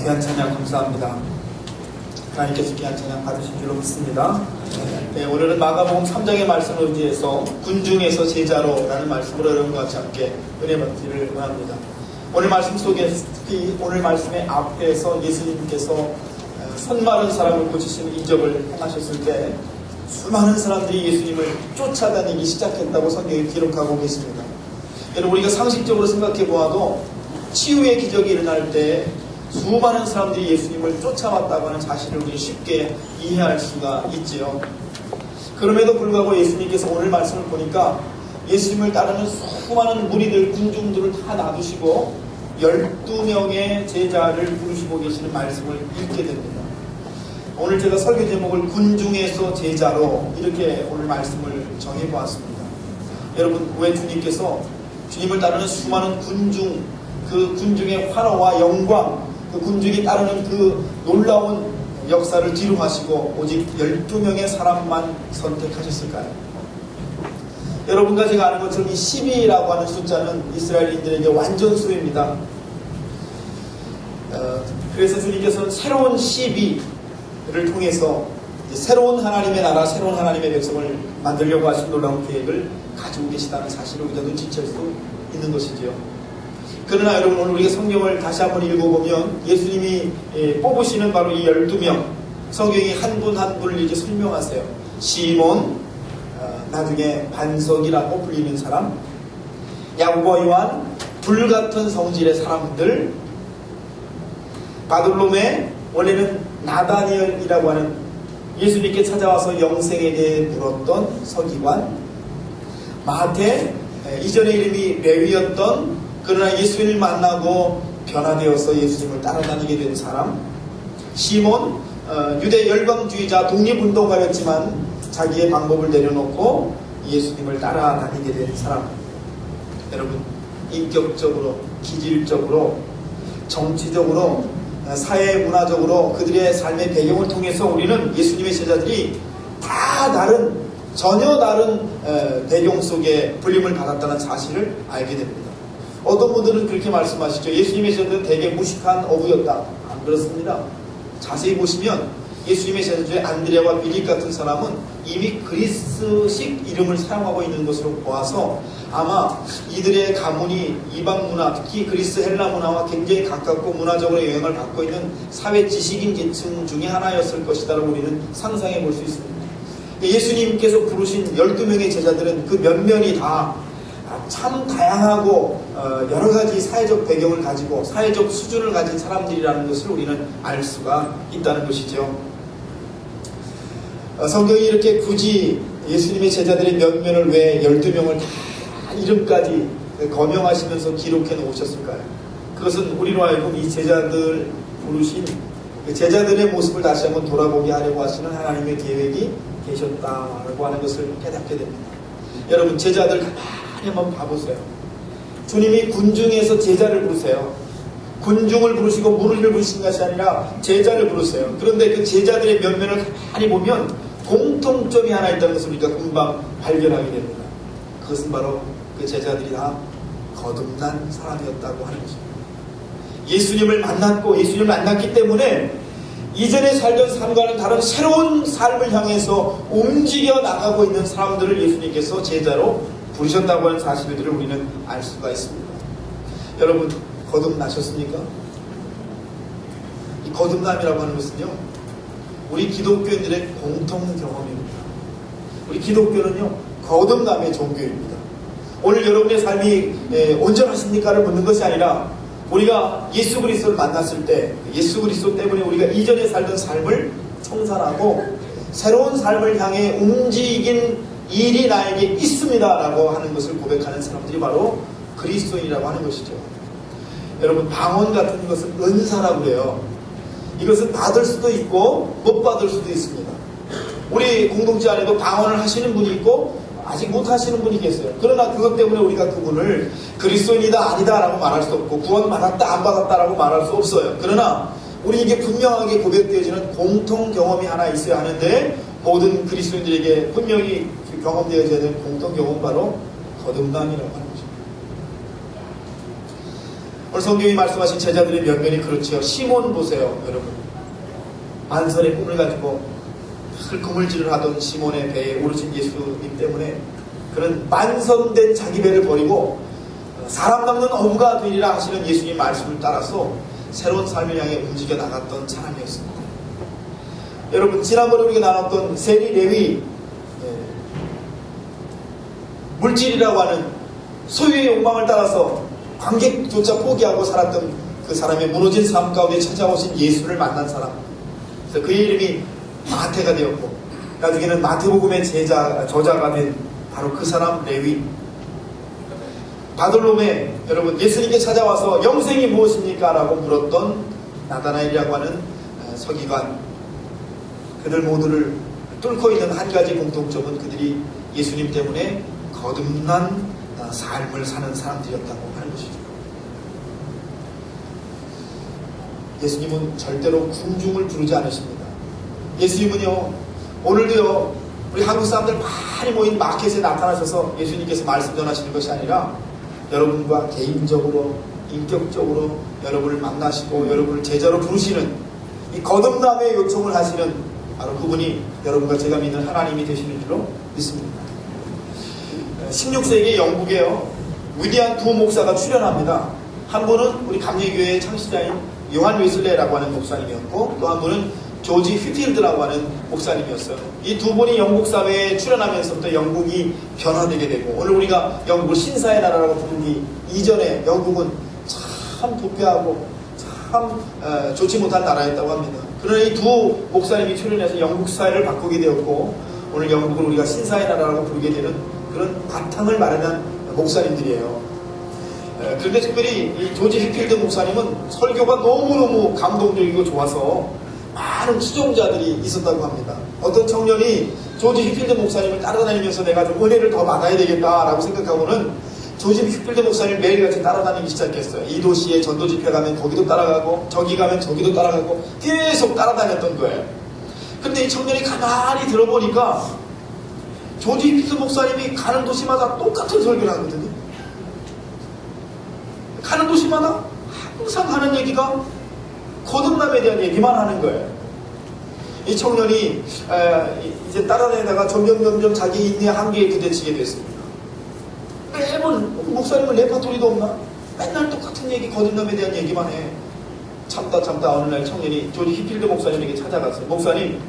귀한 찬양 감사합니다. 하나님께서 귀한 찬양 받으신 줄로 믿습니다. 네, 오늘은 마가복음 3장의 말씀을 의지해서 군중에서 제자로라는 말씀으로 여러분과 같이 함께 은혜 받기를 원합니다. 오늘 말씀 속에 특히 오늘 말씀의 앞에서 예수님께서 손마른 사람을 고치시는 이적을 행하셨을 때 수많은 사람들이 예수님을 쫓아다니기 시작했다고 성경에 기록하고 계십니다. 여러분, 우리가 상식적으로 생각해 보아도 치유의 기적이 일어날 때 수많은 사람들이 예수님을 쫓아왔다고 하는 사실을 우리 쉽게 이해할 수가 있지요. 그럼에도 불구하고 예수님께서 오늘 말씀을 보니까 예수님을 따르는 수많은 무리들, 군중들을 다 놔두시고 12명의 제자를 부르시고 계시는 말씀을 읽게 됩니다. 오늘 제가 설교 제목을 군중에서 제자로 이렇게 오늘 말씀을 정해보았습니다. 여러분, 왜 주님께서 주님을 따르는 수많은 군중, 그 군중의 환호와 영광, 그 군중이 따르는 그 놀라운 역사를 뒤로 하시고 오직 12명의 사람만 선택하셨을까요? 여러분과 제가 아는 것처럼 이 12라고 하는 숫자는 이스라엘인들에게 완전수입니다. 그래서 주님께서는 새로운 12를 통해서 새로운 하나님의 나라, 새로운 하나님의 백성을 만들려고 하신 놀라운 계획을 가지고 계시다는 사실을 우리가 눈치챌 수 있는 것이지요. 그러나 여러분, 오늘 우리가 성경을 다시 한번 읽어보면 예수님이 뽑으시는 바로 이 12명, 성경이 한 분 한 분을 이렇게 설명하세요. 시몬, 나중에 반석이라고 불리는 사람, 야고보, 요한, 불같은 성질의 사람들, 바돌로메, 원래는 나다니엘이라고 하는 예수님께 찾아와서 영생에 대해 물었던 서기관, 마태, 이전의 이름이 레위였던 그러나 예수님을 만나고 변화되어서 예수님을 따라다니게 된 사람, 시몬, 유대 열방주의자 독립운동가였지만 자기의 방법을 내려놓고 예수님을 따라다니게 된 사람. 여러분, 인격적으로, 기질적으로, 정치적으로, 사회 문화적으로 그들의 삶의 배경을 통해서 우리는 예수님의 제자들이 다 다른, 전혀 다른 배경 속에 불림을 받았다는 사실을 알게 됩니다. 어떤 분들은 그렇게 말씀하시죠. 예수님의 제자들은 되게 무식한 어부였다. 안 그렇습니다. 자세히 보시면 예수님의 제자 중에 안드레와 빌립 같은 사람은 이미 그리스식 이름을 사용하고 있는 것으로 보아서 아마 이들의 가문이 이방 문화, 특히 그리스 헬라 문화와 굉장히 가깝고 문화적으로 영향을 받고 있는 사회 지식인 계층 중에 하나였을 것이다라고 우리는 상상해 볼 수 있습니다. 예수님께서 부르신 12명의 제자들은 그 면면이 다 참 다양하고 여러 가지 사회적 배경을 가지고 사회적 수준을 가진 사람들이라는 것을 우리는 알 수가 있다는 것이죠. 성경이 이렇게 굳이 예수님의 제자들의 면면을 왜 12명을 다 이름까지 거명하시면서 기록해 놓으셨을까요? 그것은 우리로 하여금 이 제자들 부르신 그 제자들의 모습을 다시 한번 돌아보게 하려고 하시는 하나님의 계획이 계셨다라고 하는 것을 깨닫게 됩니다. 여러분, 제자들 한번 봐보세요. 주님이 군중에서 제자를 부르세요. 군중을 부르시고 무리를 부르신 것이 아니라 제자를 부르세요. 그런데 그 제자들의 면면을 가만히 보면 공통점이 하나 있다는 것을 우리가 금방 발견하게 됩니다. 그것은 바로 그 제자들이 다 거듭난 사람이었다고 하는 것입니다. 예수님을 만났고 예수님을 만났기 때문에 이전에 살던 삶과는 다른 새로운 삶을 향해서 움직여 나가고 있는 사람들을 예수님께서 제자로 부르셨다고 하는 사실들을 우리는 알 수가 있습니다. 여러분, 거듭나셨습니까? 이 거듭남이라고 하는 것은요, 우리 기독교인들의 공통 경험입니다. 우리 기독교는요, 거듭남의 종교입니다. 오늘 여러분의 삶이 온전하십니까를 묻는 것이 아니라 우리가 예수 그리스도를 만났을 때 예수 그리스도 때문에 우리가 이전에 살던 삶을 청산하고 새로운 삶을 향해 움직인 일이 나에게 있습니다라고 하는 것을 고백하는 사람들이 바로 그리스도인이라고 하는 것이죠. 여러분, 방언 같은 것은 은사라고 해요. 이것은 받을 수도 있고 못 받을 수도 있습니다. 우리 공동체 안에도 방언을 하시는 분이 있고 아직 못 하시는 분이 계세요. 그러나 그것 때문에 우리가 그분을 그리스도인이다 아니다라고 말할 수 없고 구원 받았다 안 받았다라고 말할 수 없어요. 그러나 우리에게 분명하게 고백되어지는 공통 경험이 하나 있어야 하는데, 모든 그리스도인들에게 분명히 경험되어져야 되는 공통 경험은 바로 거듭남이라고 하는 것입니다. 오늘 성경이 말씀하신 제자들의 면면이 그렇지요. 시몬 보세요, 여러분. 만선의 꿈을 가지고 늘 그물질을 하던 시몬의 배에 오르신 예수님 때문에 그런 만선된 자기 배를 버리고 사람 낚는 어부가 되리라 하시는 예수님 말씀을 따라서 새로운 삶을 향해 움직여 나갔던 사람이었습니다. 여러분, 지난번에 우리가 나눴던 세리 레위, 물질이라고 하는 소유의 욕망을 따라서 관객조차 포기하고 살았던 그 사람의 무너진 삶 가운데 찾아오신 예수를 만난 사람. 그래서 그의 이름이 마태가 되었고 나중에는 마태복음의 저자가 된 바로 그 사람 레위. 바돌롬에 여러분 예수님께 찾아와서 영생이 무엇입니까? 라고 물었던 나다나엘이라고 하는 서기관. 그들 모두를 뚫고 있는 한 가지 공통점은 그들이 예수님 때문에 거듭난 삶을 사는 사람들이었다고 하는 것이죠. 예수님은 절대로 군중을 부르지 않으십니다. 예수님은요, 오늘도요, 우리 한국 사람들 많이 모인 마켓에 나타나셔서 예수님께서 말씀 전하시는 것이 아니라 여러분과 개인적으로, 인격적으로 여러분을 만나시고 여러분을 제자로 부르시는 이 거듭남의 요청을 하시는 바로 그분이 여러분과 제가 믿는 하나님이 되시는 줄로 믿습니다. 16세기 영국에요, 위대한 두 목사가 출연합니다. 한 분은 우리 감리교회의 창시자인 요한 웨슬레라고 하는 목사님이었고 또 한 분은 조지 휘필드라고 하는 목사님이었어요. 이 두 분이 영국 사회에 출연하면서부터 영국이 변화되게 되고 오늘 우리가 영국을 신사의 나라라고 부르기 이전에 영국은 참 부패하고 참 좋지 못한 나라였다고 합니다. 그러나 이 두 목사님이 출연해서 영국 사회를 바꾸게 되었고 오늘 영국을 우리가 신사의 나라라고 부르게 되는 그런 바탕을 마련한 목사님들이에요. 그런데 특별히 이 조지 휘필드 목사님은 설교가 너무너무 감동적이고 좋아서 많은 추종자들이 있었다고 합니다. 어떤 청년이 조지 휘필드 목사님을 따라다니면서 내가 좀 은혜를 더 받아야 되겠다라고 생각하고는 조지 휘필드 목사님을 매일같이 따라다니기 시작했어요. 이 도시에 전도 집회 가면 거기도 따라가고 저기 가면 저기도 따라가고 계속 따라다녔던 거예요. 근데 이 청년이 가만히 들어보니까 조지 휘필드 목사님이 가는 도시마다 똑같은 설교를 하거든요. 가는 도시마다 항상 하는 얘기가 거듭남에 대한 얘기만 하는 거예요. 이 청년이 이제 따라다니다가 점점 자기 인내의 한계에 부딪히게 됐습니다. 매번 목사님은 레파토리도 없나? 맨날 똑같은 얘기, 거듭남에 대한 얘기만 해. 참다 어느 날 청년이 조지 휘필드 목사님에게 찾아갔어요. 목사님,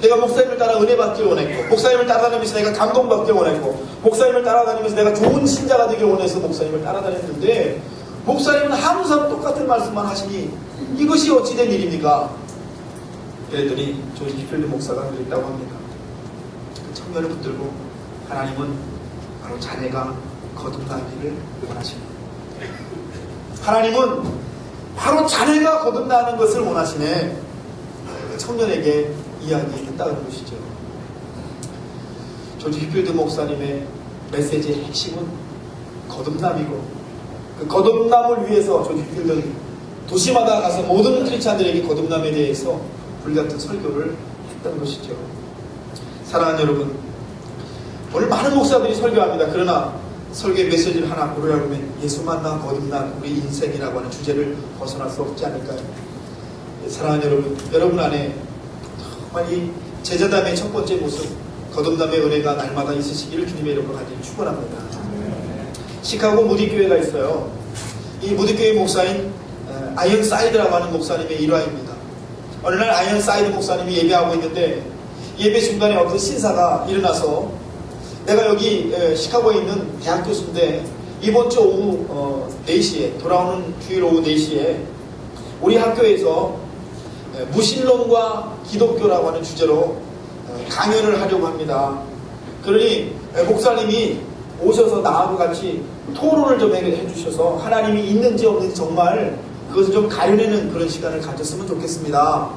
내가 목사님을 따라 은혜 받길 원했고 목사님을 따라다니면서 내가 감동받길 원했고 목사님을 따라다니면서 내가 좋은 신자가 되길 원해서 목사님을 따라다녔는데 목사님은 항상 똑같은 말씀만 하시니 이것이 어찌된 일입니까? 그랬더니 조지 휘필드 목사가 그랬다고 합니다. 그 청년을 붙들고 하나님은 바로 자네가 거듭나기를 원하시네. 하나님은 바로 자네가 거듭나는 것을 원하시네. 그 청년에게 이야기했다는 것이죠. 조지 휘필드 목사님의 메시지의 핵심은 거듭남이고 그 거듭남을 위해서 조지 휘필드는 도시마다 가서 모든 크리스찬들에게 거듭남에 대해서 불같은 설교를 했던 것이죠. 사랑하는 여러분, 오늘 많은 목사들이 설교합니다. 그러나 설교의 메시지를 하나 고르라고 하면 예수 만나 거듭난 우리 인생이라고 하는 주제를 벗어날 수 없지 않을까요? 사랑하는 여러분 안에 정말 이 제자담의 첫 번째 모습, 거듭남의 은혜가 날마다 있으시기를 주님의 이름으로 간절히 축원합니다. 시카고 무디교회가 있어요. 이 무디교회 목사인 아이언사이드라고 하는 목사님의 일화입니다. 어느 날 아이언사이드 목사님이 예배하고 있는데 예배 중간에 어떤 신사가 일어나서 내가 여기 시카고에 있는 대학 교수인데 이번 주 오후 4시에 돌아오는 주일 오후 4시에 우리 학교에서 무신론과 기독교라고 하는 주제로 강연을 하려고 합니다. 그러니 목사님이 오셔서 나하고 같이 토론을 좀 해주셔서 하나님이 있는지 없는지 정말 그것을 좀 가려내는 그런 시간을 가졌으면 좋겠습니다.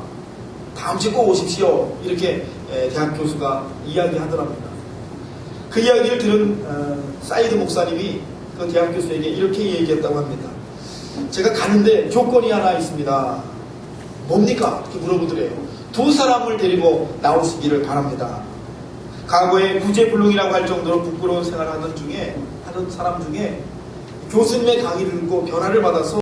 다음 주에 꼭 오십시오. 이렇게 대학 교수가 이야기하더랍니다. 그 이야기를 들은 사이드 목사님이 그 대학 교수에게 이렇게 얘기했다고 합니다. 제가 가는데 조건이 하나 있습니다. 뭡니까? 이렇게 물어보더래요. 2사람을 데리고 나오시기를 바랍니다. 과거에 구제불능이라고 할 정도로 부끄러운 생활을 하던 사람 중에 교수님의 강의를 듣고 변화를 받아서